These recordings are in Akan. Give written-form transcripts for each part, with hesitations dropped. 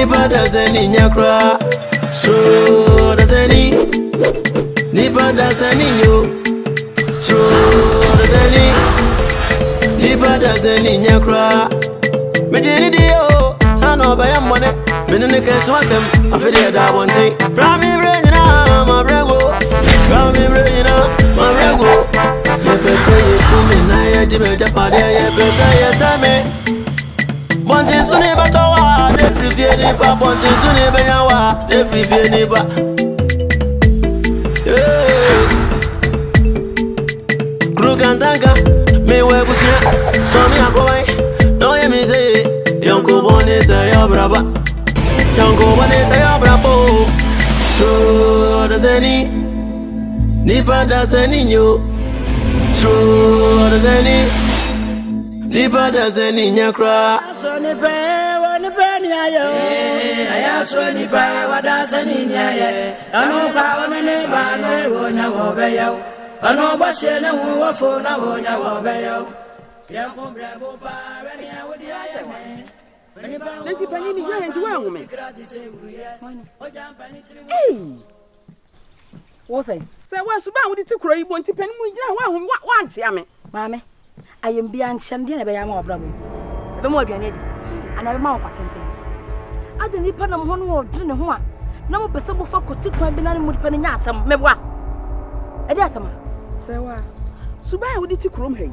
Nipa Odasanii nyakra. So Odasanii. Nipa Odasanii yo. So Odasanii. Nipa Odasanii nyakra. Mejini dio. Sano baya mwane. Menene kesu asem. Afide da one thing. Prami brejina ma brego. Prami brejina ma brego. Yepese yekumi na yejibe japade yepese yesame. Bonti suni batowa, ne free vie ni ba. Bonti suni benyawa, ne free vie ni ba. Krugantanga, me webusia, so mi akowai. No ye mi say, yonko bone say yo braba. Yonko bone say yo brabo. So Odasanii, Nipa Odasanii yo. So Odasanii. Nipa Odasanii nyakra. So nipa ni ayo. Aya so nipa Odasanii nyaye. Anu ka wonene ba no wonya wo beyo. Anu bose ne hu wo fo na wonya wo beyo. Yan ko brabo pa wani awodi ayeme. Nti panini gya nti wa ngume. Wo say wa suba wodi ti kuro yi bo nti panimu gya wa nte ame. Maame ayem bia nhyamde na be ya ma obrabo ebe mo aduane di ana be ma okwatenten ade nipa na mo no odre ne ho a na mo pese bo fa koti kwan bi na ne mo nipa ne nya asem meboa ede asema sewa suba ya wodi ti krom hayi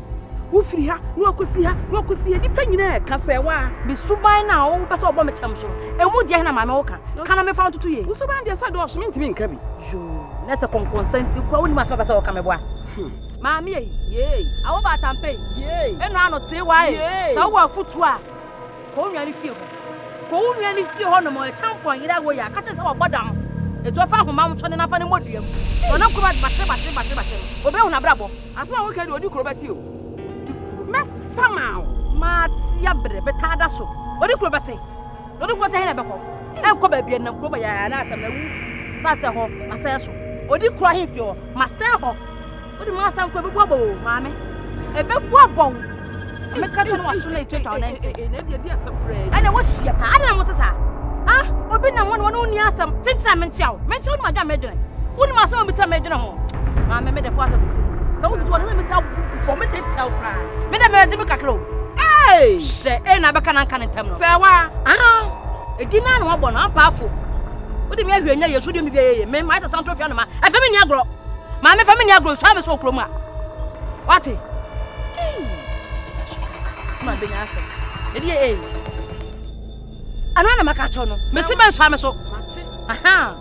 wo firi ha no akosi ha nipa nyina e ka sewa bi suba na wo pese obo me cham so emu de na maame wo ka na me fa ntutu ye wo suba de sa do so me ntimi nka bi jo na te consent kwa woni ma pese wo ka meboa Mami ye awo ba tampe ye enu ano te wa e sa wo afutu a ko nwa ni fie ho no mo champon yira wo ya kata se wo bodam eto fa homa mo chone na fa ne moduam ona ko ba batre obe hu na brabo asema wo ka di odi kuro beti o mesama ma tia bre beta da so odi kuro beti he na beko en ko ba bia na kuro ba ya na asema wu sa se ho masa so odi kuro he fie ho masa ho odi ma asam ko be bobo maame e be bobo me ka to no waso na etwa na na de asam kura ana wo hia pa ana mo tesa ha obi na mo no ni asam tintina me ntia me ntia ma ga me dwene woni ma asam me tira me dwene ho maame me de fo asam fufu so wo twa na me sa bo me tintia kura me de me de me kakro she na be kana nka ntam no sewa edi na no abo no apaafo wodi me ahwenya yesu de me bia ye me ma asam trofia no ma afa me ni agro Mama family agro so am so kroma. What? Ma be nya ase. E die Ana na maka cho no. Me si ben so am so. Aha.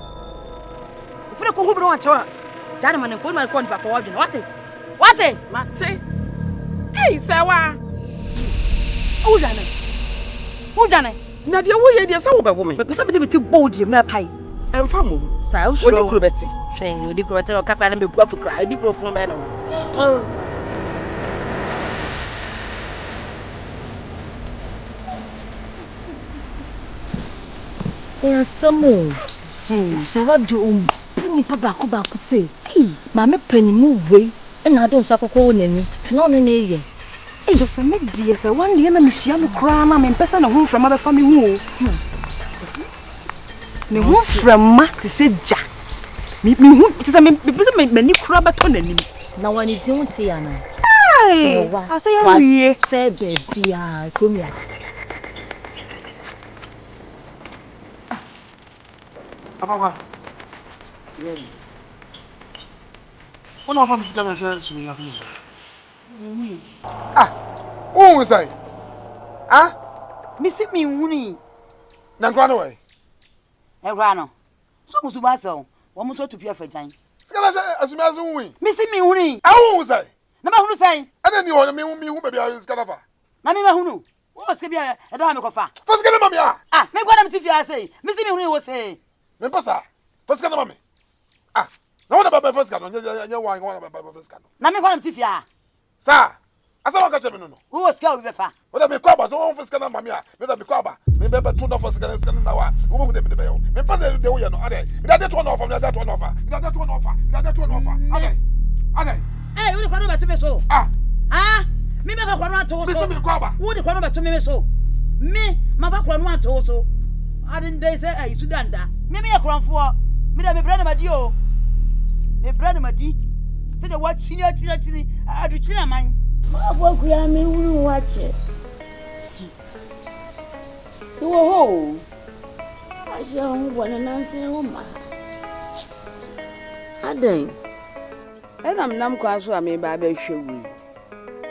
Ifure ko hubro wa cho. Jana man ko ma ko ni papa wodwe. What? Mate. Sawa. Udane. Na de wo ye de se wo be wo me. Be se be de ti bold ye me pai. Emfa mo. Sa wo shro. Odi kuro beti. Shey odi kuro beti o kapa na be bua fukra. Odi kuro fun be no. Samo. So what do ni papa ko ba ko say? Mama panimu we na do so akoko nani. No no ne ye. So se me die se one day na me hia no kra na me pesa na hu from other family hu. Me hu from ma to say ja. Me hu to say me ni kra ba to nanim. Na wani di hu ti ya na. Ai. Asa ya wie. Say baby ah come here. Papa. On va faire ça monsieur sur la famille. Oui. Où say? Missy me huni. Nankwana way. Rano. So musuba so. Wo muso to pia for time. Skala asumi azu wi. Missy me huni. Où say? Na ma hunu say. Ana ni ho me hu baby skala fa. Na me ma hunu. Wo ske bia e do ha me kofa. Fa skala mami a. Me gwa na mti fia say. Missy me huni wo say. Me pasa. Fa skala mami. Na wona baba fa skala nya wa baba fa skala. Na me gwa na mti fia. Sa. Asa wa ka cheme no. Wo ske obi be fa. Oda me kwa ba so won fa skala mami a. Me da me kwa ba. Me be to no fa skala na wa. Wo mo de be yo. Me pasa de wo ye no. Ade. Me da to no fa. Me da to no fa. Ade. Eh, wo de kwa no ba to me so. Me ba kwa no ato so. Me se me kwa ba. Wo de kwa no ba to me so. Me ma ba kwa no ato so. didn't they say I Sudan da? Maybe a crown for me that my brother Madio. My brother Madi said the what senior I do china mine. My book, we are me who watch it. Whoa, I shall want an answer. Woman, I think. And I'm not quite sure I may buy a shoe.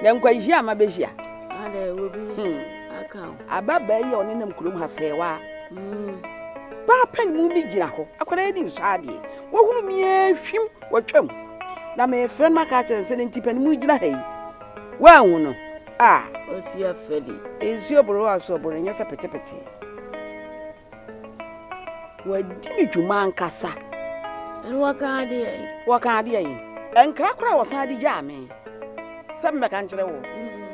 Then quite yam a besia. And there will be a cow. A baby on them crew has say, why? Pen movie jaco, a creating sadi. What will me a shim or chum? Now may friend my catcher and sending tip and mujla hay. Well, no. Ah, what's your feddy? Is your bro so boring as a petty? Well, did you man cassa? And what can I do? What can I do? And Cracker was had the jammy. Some mechanical.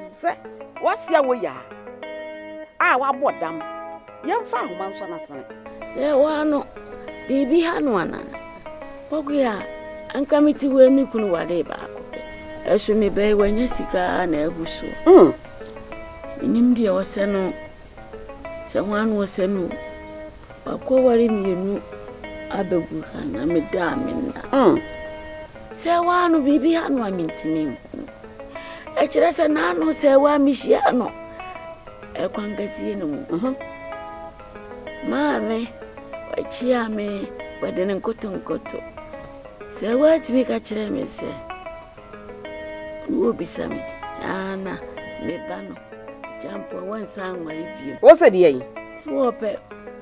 Say, what's your way? Ah, what bought them? Young found one son of son. Say, one, baby had one. What we are, and come to where me couldn't whatever. I should me bay when you see car and a bush. In India was no. Someone was a no. But covering you knew Abeguhan, I'm a damn. Say one baby had one mean to me. Actually, I know say one Michiano. A quangazino. Mammy, what cheer me, but then cotton cotton. Say words make a chile, say. Will be some Anna, me bano. Jump for one song, my review. What's the day? Swap it.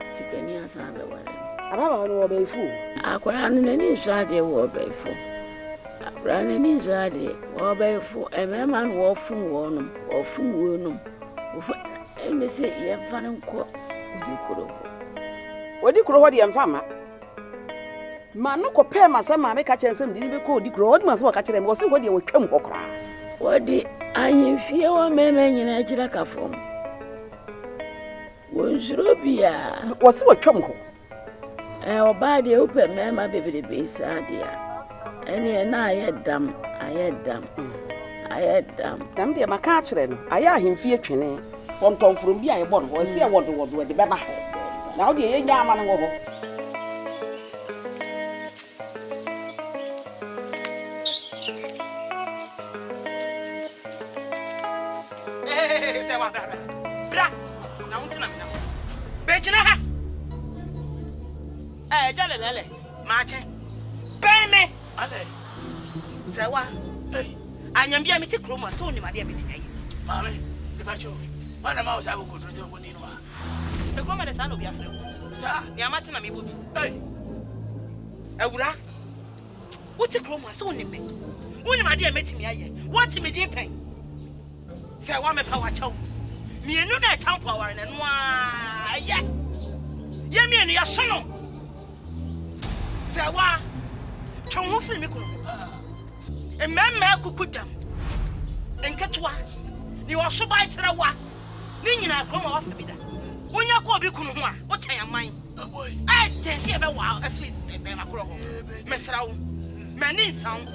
Sicken years have a one. About an obey fool. I ran in any shady war by fool. I ran in his shady war by fool. A man war from Warnum or from Wurnum. And they say, you have fun and quote. What do you call the farmer? Man, no compare my son, make a chance and didn't call the crowd must walk at them. Was what you would come or cry. What did I fear one man in a jilaka form? Was Robia was what come home? Our body open, mamma, baby, base idea. And I had them, I had them. Damn dear, my catcher, I hear him fear training. From Tom from be I want was see what the Baba. Now the young man over. Hey, say what, bra. Now, Betchina. Eh, Jalele, Marche. Pay me. Say what? I am being a meeting chroma, so my dear meeting. Mammy, the macho. One mouse I will go to the one in one. The woman is son of your friend. Sir, Yamatina me would be. Hey, Eura. What's a chroma so in me? When my dear meeting me, what me dear pain? Say, one power chow. Me and no champ power and why, yeah. Yemi and your son. Say, why? Chong for me. A man could them. And catch one. You are so bad to the one. Nina come off me. When you call Bicunua, what I am mine? I dare see a while a fit, a macro. Miss Row, Manin sound.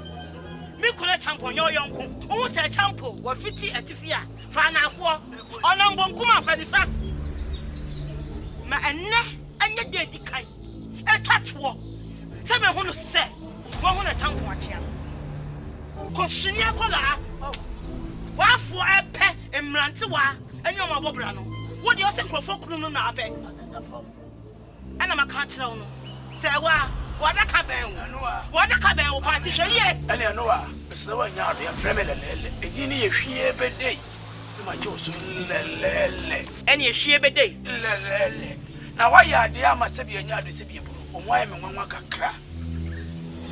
Me could a champ on your young cook. Almost a champo, or 50 at Tifia, Fana for, or number Kuma for the fact. My and your dead kind. A touch war. Some want to say, one a champ watch him. Cosinia cola. What for a pet and Rantua and your mother brano? What do you think for folk no now? And I'm a catcher. Say, what a cabin, what a cabin partition, yeah. And I know, so I know the family, a dinner sheer by day. My Joseph, any sheer by day. Now, why are the Amasabi and Yardisibi? Why am I one crack?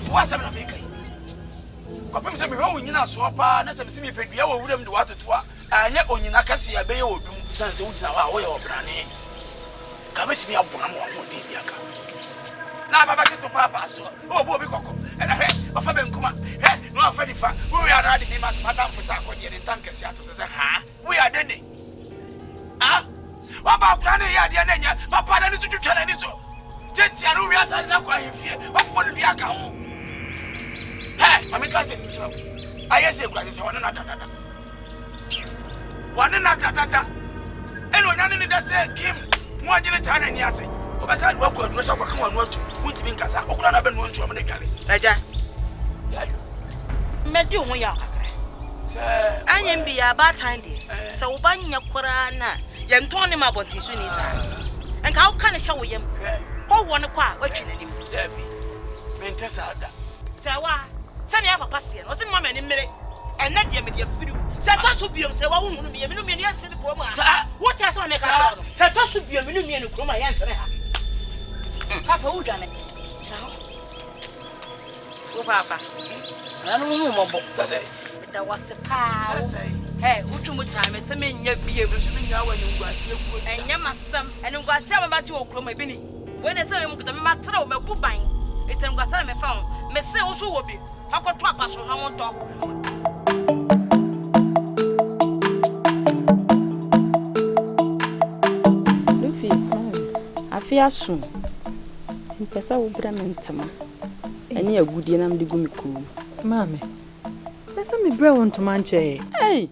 What's I'm making? Kopem se me ho nyina so pa na se me simi pedua wo wuram de watoto a anya onyina kase ya beye odum sanse wugina wa wo ye obrane ka betimi abona mo ho de biaka na baba keto papa so obo obi kokko e na he ofa be nkuma he no afa difa wo ya na de bi mas madam fo sa akodi de tankasi ato se ha wo ya de ne ah wa ba krane ya de na nya papa na ni so twetwa na ni so tetia no wi asa na kwa hifie wa bo de aka ho. Hey, I'm can't say, I say, one another. One another. And when I say, Kim, more gentle and yes, Obasa ni wako adwo chakwa kan wanu atu. Wuntimi nkasa. Okura na be no nchu amene gale. Aja. Yayo. Medi ho ya kakra. Se Anyem bi ya ba time de. Se wo banya kora na. Ye nton ne ma bontin so ni sa. Enka wo kan hye wo yam. Ho wo ne kwa watwi nanim. Dabi. Mente sada. Se wa. Se ne ya papa se no. Se mama ni mmere. Ena de me de afiru. Se to so biom se wa wo hunu me no me ni ase ne ko mu. Sa. Wo tia se me ka no. Se to so biom me no me ni ko ma ya ntere ha. Papa wo dwane. Wo papa. Ana wo mu mobo. Sase. Da wase pa. Sase. Hey, utumu time se me nya biem. Se me nya wa ni ngwase ku. Enya masam, ene ngwase amaba ti wo kroma bi ni. We na se me kuta me matre o maguban. Etem ngwase na me fa ho. Me se wo so wo bi. Fakoto apaso na mo to. Luffy, afia sun. Timpesa wo bra mentama. Ani agudie na mde gumi ku. Mame. Pesa me bra won to manche. Hey,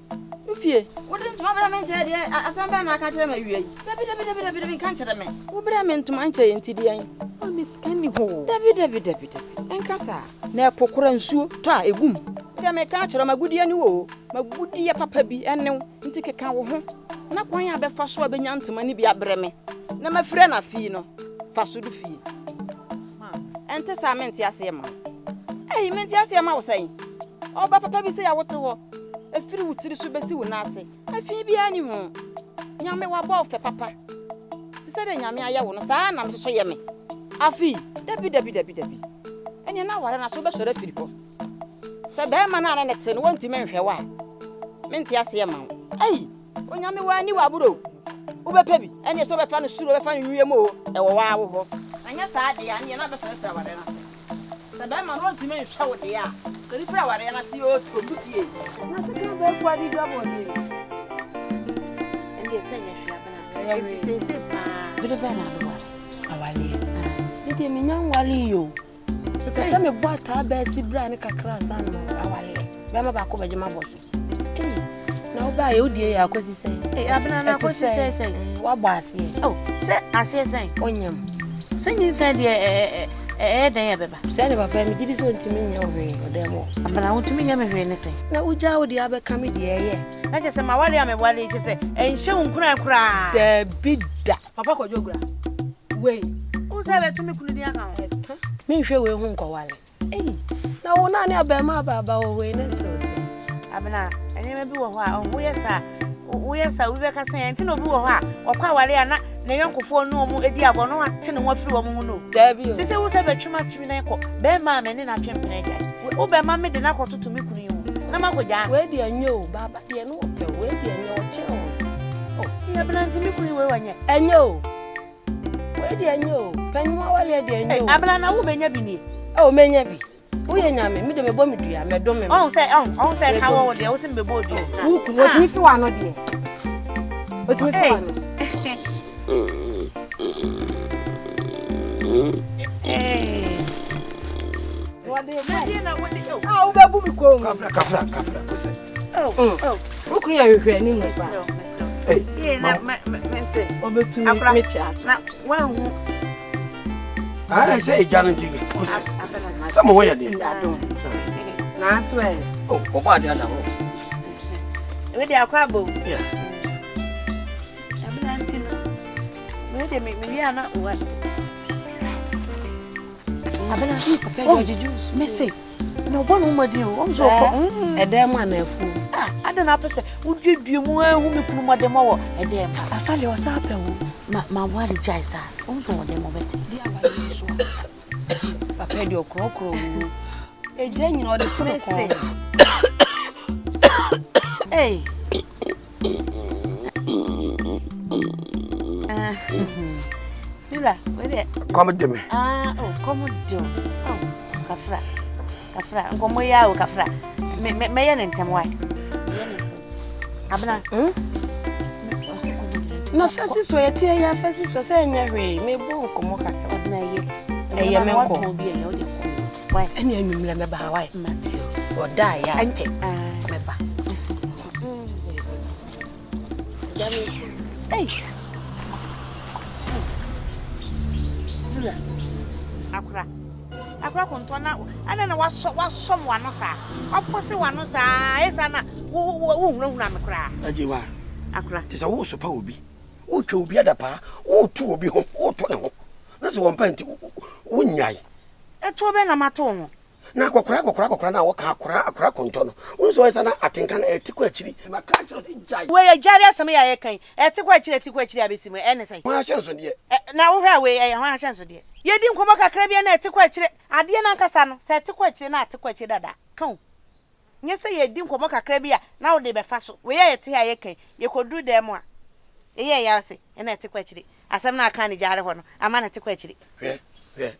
Luffy. Wo den tuma bra menche de asamba na aka kire ma wiei. Dabi kan kire me. Wo bra mentama anche ntidi an. O miskani ho. Dabi. Enkasa. Na epokora nsuo to a egum. Bra me ka kire magudie ni wo. Magudie papa bi enew nti keka wo ho. Na kwan ya be fa so abenya ntama ni bi abre me. Na mafire na fi no. Fa so du fi. Ente sa menti ase ma. Eh, menti ase ma wo sai. Oba papa bi se ya wote ho. Efiri wutiri so besi wo na ase. Afi bi ani ho. Nyame wa bo fe papa. Ti se de nyame aye wo no sa na me so ye me. Afi, dabi. Enye na ware na so be sore firi ho. Se be ma na na te no wonti menhwe wa. Menti ase ma wo. Ai, onyame wa ni wa buro. Wo be pebi. Enye so be fa no suro be fa no nwiem o. E wo wa wo ho. Anya sa de ya na be sore sore ware na se. Se be ma no wonti menhwe wo de ya. So if I were na see o to butie. Na se ka be fu adi do abodi. Ende se nya hwia bana. Eti se pa. Bire be na do wa. Awale. Bide me nyan wale yo. Because me boata be si bra ne kakra san no awale. Be ma ba ko beje ma boso. Na oba ye odie ya akosi sen. Abana na akosi sen. Wa bo ase. Oh, se ase sen. Onyam. Se nyi sen de den ya beba. Se ne papa me gidi so ntimi nya ohwe odemo. Abana wotumi nya me hwe ne sen. Na uja odi abeka me de ye. Na je se ma wale ame wale je se enhye unkura kura. Da bida. Papa ko jogura. We. O se be tumi kunu ni aka. Me hwe we hu nko wale. Na wo na ne abema baba wo we ne ntose. Abana enye me bi wo ho a wo yesa wo be ka sen enti no bi wo ho a okwa wale ya na yonkofo no mu edi ago no ate ne ho afiri wo mu no. Da bi o. Se wo se be twema twimi na ko be ma me ne na twempene ja. Wo be ma me de na kototo mi kunu yi ho. Na makoja. We de anyo baba ye no ope we de anyo oche o. Oh, ya bana ntimi kunu we wanye. Anyo. We de anyo. Panwa wale de anyo. Abana na wo benya bi ni. O menya bi. Wo ye nyame mi de me bo me dua me do me. On say ka wo de wo se me bo dua. Wo timi fi wa no de. Wo timi fi wa no. Wo be bu mi ko mu. Kafra kose. Wo kun ya hwehwe ni mu pa. Na me say. Obetumi me chat. Na wa hu. Ah, say ejanu jige kose. Some way dey. Na so e. Oh, oba dey ada ho. We dey akwa bo. Yeah. Abana ntino. We dey me ana wa. Abana ni papa go juju. Me say. No bo no madi o. On so ko. Edem ana afu. Ada na pese wo dwedue mu ahu me kunu made mo wo edem. Asale o sa pe wo. Ma wa di jaisa. On so wo dem mo beti. Di awale so. Papa di okrokro. Eje nyina o de to ko. Hey. Mira, where? Come to me. Come do. Oh, kafra. Ngomo ya o kafra. Me ya ntem why? Abana. Na fasi so ye tie ya fasi so se nya hwe me bo nkomo kakra. Abana ye. Eye me nko. Bi ye o de ko. Why? Eni anwumla me ba why? Mateo. Oda ya pe. Me ba. Hey. Akra kontona ana na wasom wano sa opose wano sa esa na wo hunahuna me kra ajiwa akra tisa wo so pa obi wo twa obi adapa wo tu obi ho wo to ne ho na se won pa nti wo nyai eto be na mato ho na kokora na wo ka akra kontono wo so esa na atenka na etiko akiri ma ka chiro ti jai we ya jare asem ya ye kan etiko akiri abesi mu ene sai ho ahyenso de na wo hwa we ho ahyenso de ye di nkomo kakra bia na etiko akiri ade na nkasa no se etiko akiri na atiko akiri dada kan nye se ye di nkomo kakra bia na wo de be fa so we ye te ha ye kan ye kodu dem a ye ya se na etiko akiri asem na aka ni jare ho no ama na etiko akiri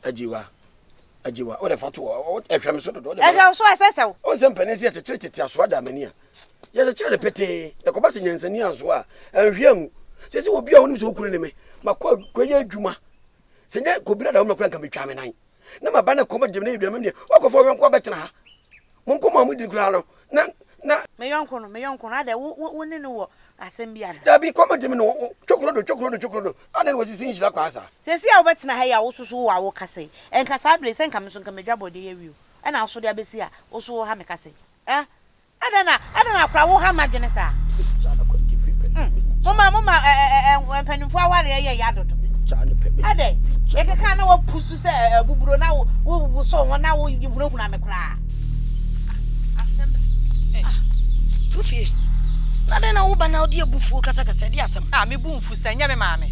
ajiwa o de fatu o ehwem so do ehwem so asesew o se mpane se tete aso ada mani a ye se kire de pete de ko ba se nyansani anso a ehwem se se obi a woni so kunu ne me makwa kwaye adwuma se nye ko bi na da wo makwa nka betwa me nan na ma ba na ko ma de me na edwuma me o ko fo hwen ko betena ha mon ko ma mu di kura no na me yonko no ade wo ne no wo asem bia no da bi ko ma de me no chokro ade no sisi nshira kwa asa se si a wo betena ha ya wo susu wa wo kase enkasa able se nka me so nka me dwabode ye wiu na wo so de abesi a wo so ha me kase ade na akra wo ha madwene sa mama empanimfo aware ye ya dodo ade ye keka na wo pusu se buburo na wo so won na wo yiburo na me kra Tufi. Nade na uba na odi ebufu kasa di asem. Me bu mfu sanya me maame.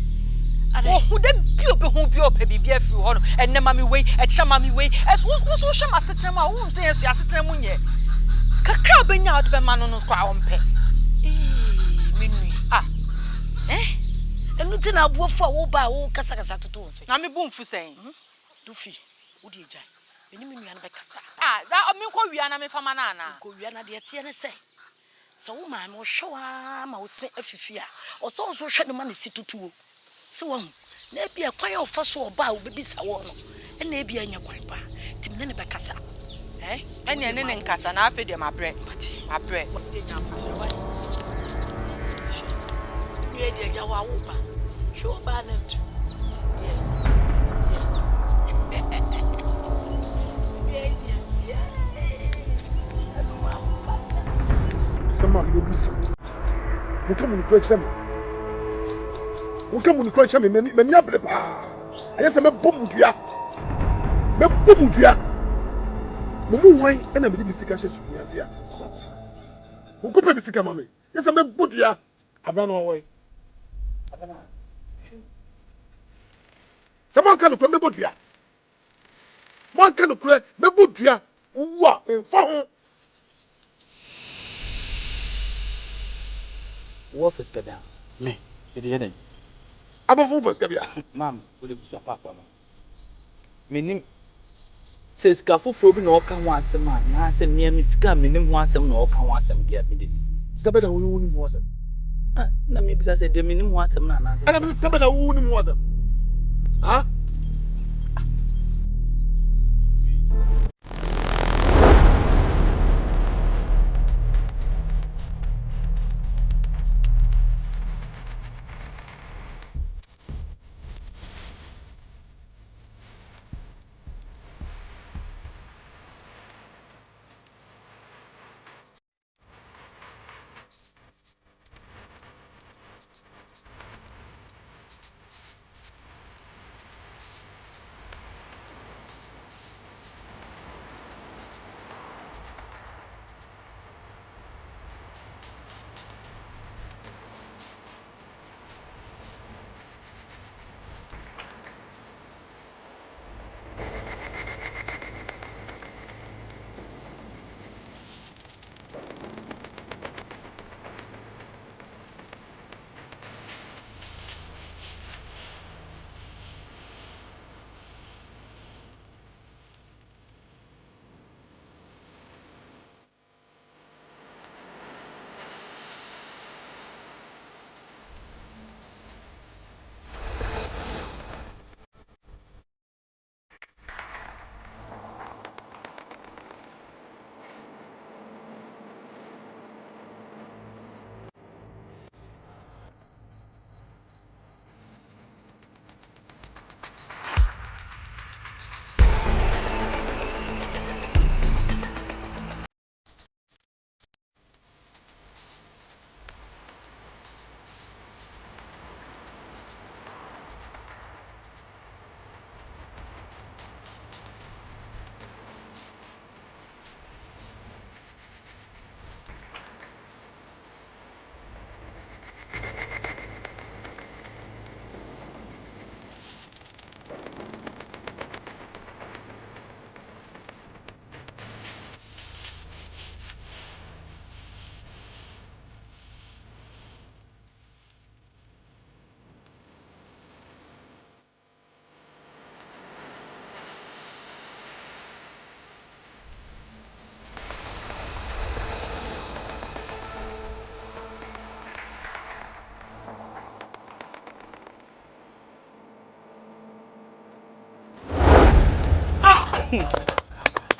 Oh, who de bi ope bibia fi ho no. Enne mami wei, e cha mami wei. So hwe ma setem a wo se yesu asetem munye. Kakra obenya od be ma no kwa ompe. Menui. Enu ti na abuofo a wo ba wo kasa toto se. Na me bu mfu sen. Tufi. Udi ejai. Eni me nua na be kasa. Da me ko wia na me fama na ana. Ko wia na de tie ne se. So wo ma me hwa ma wo se afifia o so hwe ne ma ne situtuo se wo na bia kwan o fa so oba wo bebisa wo no na bia anya kwan pa tim ne be kasa ene ne nkasa na afi de mabre ye de ja wa wo ba hwe wo ba na tu Sama yobusi. Mukamu nikwechame. Meni abre pa. Ayese me bomudua. Mumu wan na me di bisika hye sunyase a. Mukope bisika mame. Yese me bodua. Abana wo. Abana. Sama kan ko me bodua. Mo kan ko me bodua. Uwa mfa ho. What is the down? Me, it is. I'm a fool for Ma'am, will you swap up? Meaning, says Cafu no can once a man. I said, near Miss Camin once a no can once a get me. Step at a wound wasn't. Let me say the minimum once a man. And I'm step at a wound wasn't. Huh?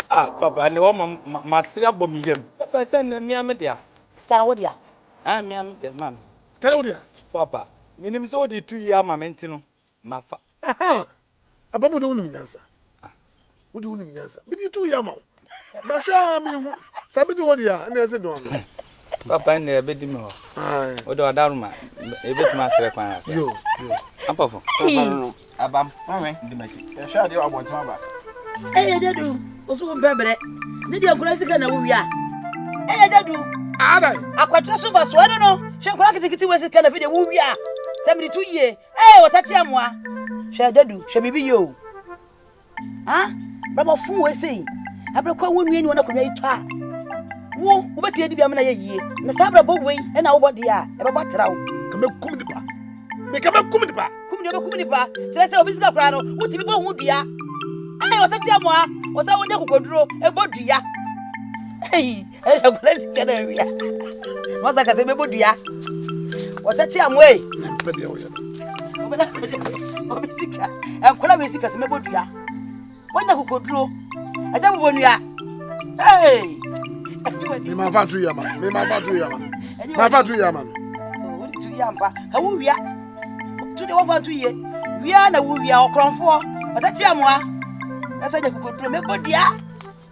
Ah, Papa, ne woman masira bom yem. Papa say na me dia. Star wo dia. Ah, me am dia, mam. Tell you. Papa, minim so de 2 year mama ntino. Mafa. Aha. Ababu do unum nyansa. Wo do unum nyansa. Bi di 2 year ma. Ba hwa me hu. Sabi di wo dia, na ese do no. Papa ne be di me ho. Ah. O do adaruma. E betu masira kwan. Yo. Ampafo. Abam. Mame, di machi. Ya sha de abontan ba. Jadu, osu mbebere. Ni dia kura sika na wo wia. Jadu. Adai. Akwatra so va so no no. Hwe kura kitikiti we sika na fi de wo wia. 72 ye. Otati amoa. Hwe Jadu, hwe bibi yo. Ha? Baba fu we sei. Abrakwa wo nua ni wona konwa itwa. Wo beti edi bia me na ye yie. Na sabra bo we e na wo bode a e baba tra wo. Kame kum nipa. Me kame kum nipa. Kum nipa. Tire se obi sika kura no, wo ti bi bo hu dua. Otati amoa. Osa wo nya kokoduro e bodua. Kula sika na wia. Masa ka se be bodua. Otati amoa e. Na pe de wo ya. Obi sika. Kula be sika se me bodua. Wonya kokoduro. Aja bo bonua. Me ma fa 2 year man. Me ma fa 2 year man. Ma fa 2 year man. Wo 2 year mpa. Ka wo wia. Tu de wo fa 2 year. Wia na wo wia okronfo. Otati amoa. Asa ja kokoduro me bodua.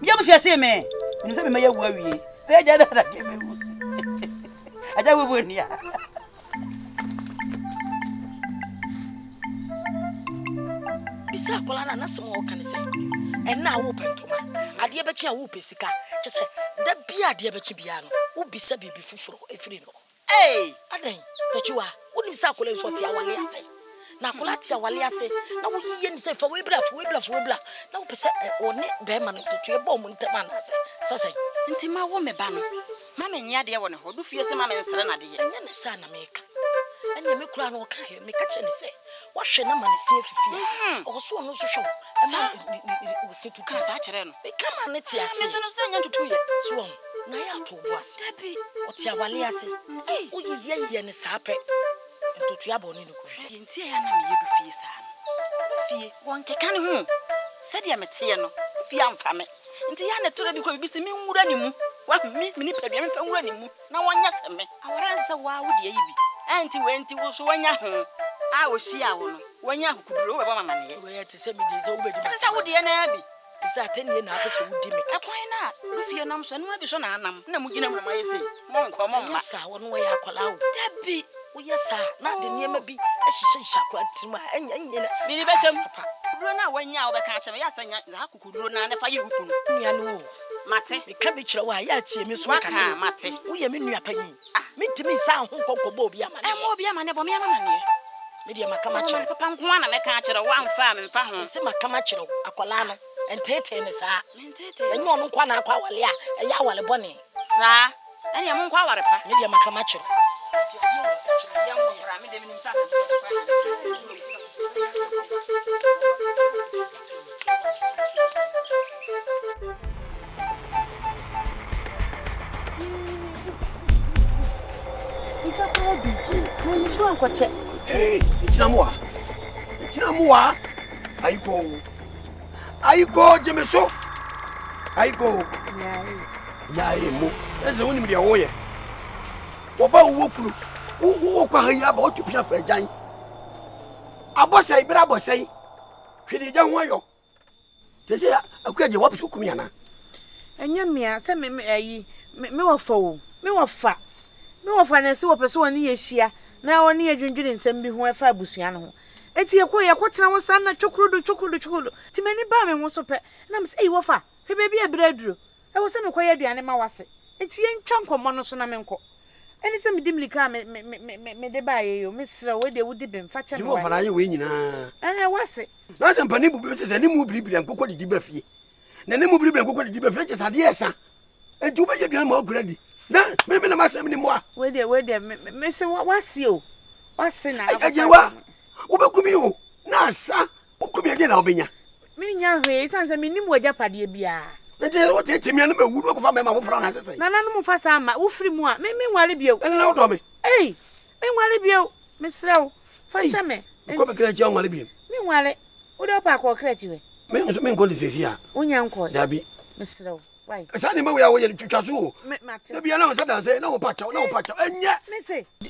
Biam se se me. Ni se me ya wo awie. Se ja da ke me wu. Aja bo bonua. Bisa kola na nasem wo kan se. Enna wo pentoma. Ade be chi a wo pesika. Che se da bia ade be chi bia no. Wo bisa bibi fufuro efiri no. Adan, tachiwa. Wonim sa kola nso te awale ase. Na kola te awale ase. Na wo yiye ni se fa we bla. Na wo pese one be ma no totu e bom ntama na ase. Sase. Nti ma wo me ba no. Ma me nya de wo ne ho. Du fie se ma me nsere na de ye. Enya ne sa na meka. Enya me kura no ka he meka che ne se. Wa hwe na ma ne se afifie. Oso no so hwe. Sa wo se tu ka sa kire no. Me kama ne te ase. Me se no se nya tutu ye. So na ya to boase. Happy. Oti awale ase. O yiye ne sa pe. Ntotu ya bo ne ko. Nti ya na me ye du fie sa no. Fie won keka ne ho. Se de me te ye no. Fie amfa me. Nti ya ne tore bi ko bi se mi nwura ni mu. Wa mi ni padua me fa nwura ni mu. Na wonya se me. Awara nse wa wo de yi bi. Enti we nti wo so wonya ho. A wo hia wo no. Wonya hukuduro we ba mama ne ye. We ye te se mi de se wo be di ma. Se wo de na bi. Isa atenie na apese wo di me. Akwan na du fie nam so no abi so na anam. Na mu gina mu na maye se. Mo nko mo ma. Sa wo no we akwala wo. Dabi wo ye sa na de niema bi ehihye akwa atima enya na. Bi ni be sem. Duro na wanya wo be ka cheme ya sanya za kukuduro na ne fa ye wukunu. Nua no mate me ka be kire wa ya tie me so ka na mate wo ye me nua panyi me timi sa ho konkobo obi ama mo obi ama ne bo me ama ne me de makama kire papa nko na me ka kire wa mfa me mfa ho se makama kire akwala no entete ne sa mentete enye ono kwa na akwa wale a eya wale bone sa enye mo nkwa ware pa me de makama kire ya mo bra me de me nim sa sa Itinamuwa. Aiko jemeso. Aiko. Ya emu. Eze woni mde wo ye. Wo ba wo kuru. Wo kwa ha ya ba otupia fa jan. Abosai ibra abosai. Hwede ja ho ayo. Tese akuaje wo pitu kumia na. Enya mia se me ayi me wofa wo. Me wofa na se wo pese woni ye hia. Na woni ye dwundwune nsem bi ho efa abusua no ho. Eti ye kwotena wo san na chokrodo. Ti mani ba me ho so pe. Na me se wofa. Hwe bebi abraduro. E wo se me koye aduane ma wase. Eti ye ntwa nkomo no so na me nko. Eni se me dimlika me de ba ye yo. Me sra we de wudi be mfa che me. Di wo fara ye we nyina. Wase. Na se mpani bu se ni mu biribiri nkokɔ didi ba fie. Na ne mu biribiri nkokɔ didi ba fie che sade esa. Enti wo be ye aduane ma okura di. Na me na masem ni mo a. We de me se wase o. Wase na. Ajewa. Wo be kumi o. Na asa. Wo kumi ade na obenya. Me nya hwe sanse me nim wagya pade bia. Enti wo te temia no mawu ko fa me ma wo fra na sese. Na no mu fa sa ma wo firi mu a me nwale bio. Na wo do me. Me nwale bio. Me srew. Fa che me. Ko be kra chi nwale bio. Me nwale. Wo do pa ko kra chi we. Me go this here. Unyanko. Dabi. Mr. Why? Sani ma we are twitwaso. Dabi na say dan say na wo pacha enye.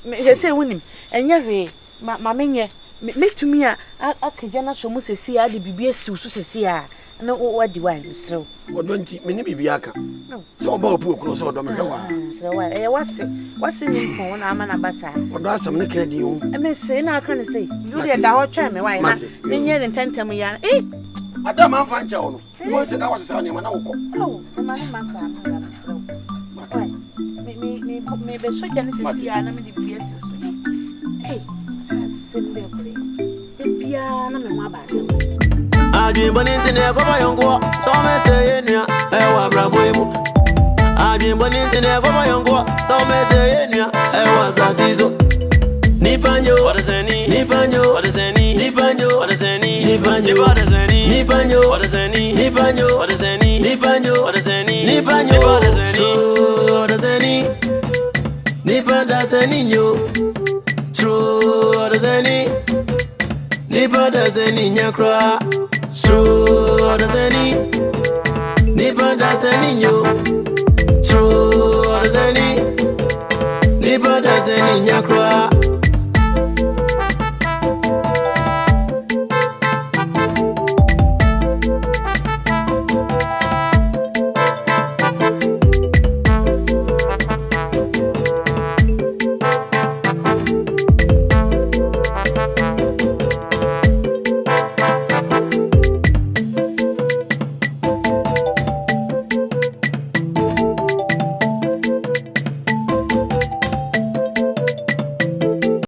Me say wonim. Enye hwe. Ma menye. Metumi a akaja na so mu sesi a de bibie siw so sesi a na wadi wan Mr. Odo nti me ni bibia aka. So oba opu okuno so odo me hwe wa. Mr. Why? Wase ni ko na ama na basa. Odo asam ne ka di o. Me say na aka ne say. You dey da ho twa me why na. Menye ne tentam ya. Adam am fan chawo no. Wo se na wase sa ne ma na wo ko. Oh, ma ne masa. Me be so jani sesi a na me de bibie siw so. Hey. Simbe kure. Bibia na me wa ba se. Adwin boninte ne ko ba yonko so me say enua e wa brabo emu Adwin boninte ne ko ba yonko so me say enua e wa sasizo Nipanjo Odasanii Nipanjo Odasanii Nipanjo Odasanii Nipanjo Odasanii Nipanjo Odasanii Nipanjo Odasanii Nipanjo Odasanii Nipanjo Odasanii Nipandaasanii nyo True Odasanii Nipandaasanii nyakra True Odasanii Nipandaasanii nyo True Odasanii Nipandaasanii nyakra